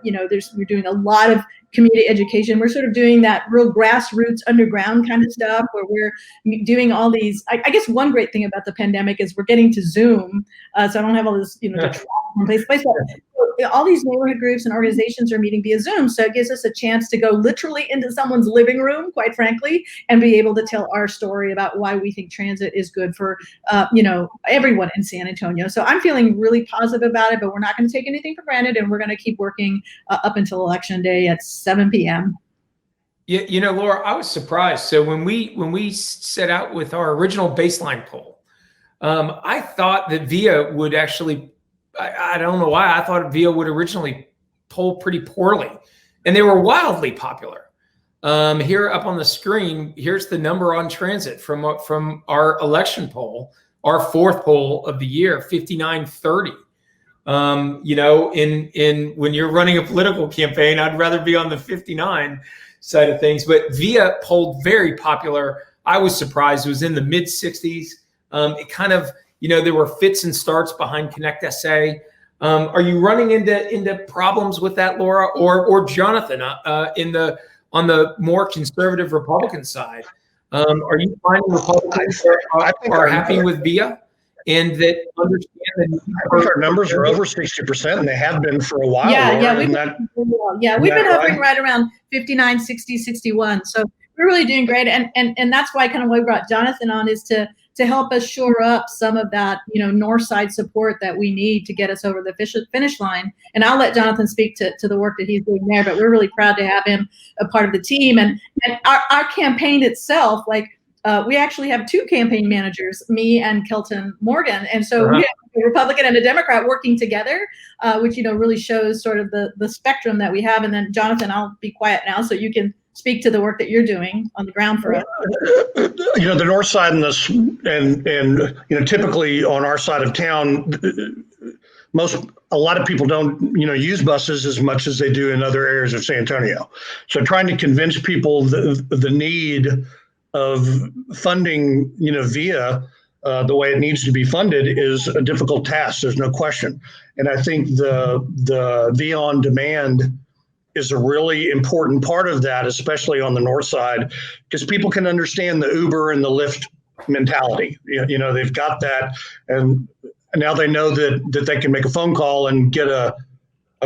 we're doing a lot of community education. We're sort of doing that real grassroots underground kind of stuff where we're doing all these. I guess one great thing about the pandemic is we're getting to Zoom, so I don't have all this, to travel from place to place. But all these neighborhood groups and organizations are meeting via Zoom, so it gives us a chance to go literally into someone's living room, quite frankly, and be able to tell our story about why we think transit is good for everyone in San Antonio. So I'm feeling really positive about it, but we're not going to take anything for granted, and we're going to keep working up until Election Day at 7 p.m. Yeah, Laura, I was surprised. So when we set out with our original baseline poll, I thought that VIA would actually, I don't know why, I thought VIA would originally poll pretty poorly, and they were wildly popular. Here up on the screen, here's the number on transit from our election poll, our fourth poll of the year, 5930. In when you're running a political campaign, I'd rather be on the 59 side of things. But VIA polled very popular. I was surprised. It was in the mid 60s. It kind of, there were fits and starts behind Connect SA. Are you running into problems with that, Laura, or Jonathan, on the more conservative Republican side? Are you finding Republicans are happy with VIA? And that understand that our numbers are over 60%, and they have been for a while. We've been hovering right around 59, 60, 61. So we're really doing great, and that's why kind of why we brought Jonathan on is to help us shore up some of that north side support that we need to get us over the finish line. And I'll let Jonathan speak to the work that he's doing there. But we're really proud to have him a part of the team, and our campaign itself, we actually have two campaign managers, me and Kelton Morgan. And so we have a Republican and a Democrat working together, which, really shows sort of the spectrum that we have. And then Jonathan, I'll be quiet now so you can speak to the work that you're doing on the ground for us. The north side and typically on our side of town, a lot of people don't, use buses as much as they do in other areas of San Antonio. So trying to convince people the need of funding, VIA the way it needs to be funded is a difficult task. There's no question. And I think the VIA on demand is a really important part of that, especially on the north side, because people can understand the Uber and the Lyft mentality. They've got that, and now they know that they can make a phone call and get a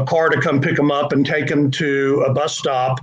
car to come pick them up and take them to a bus stop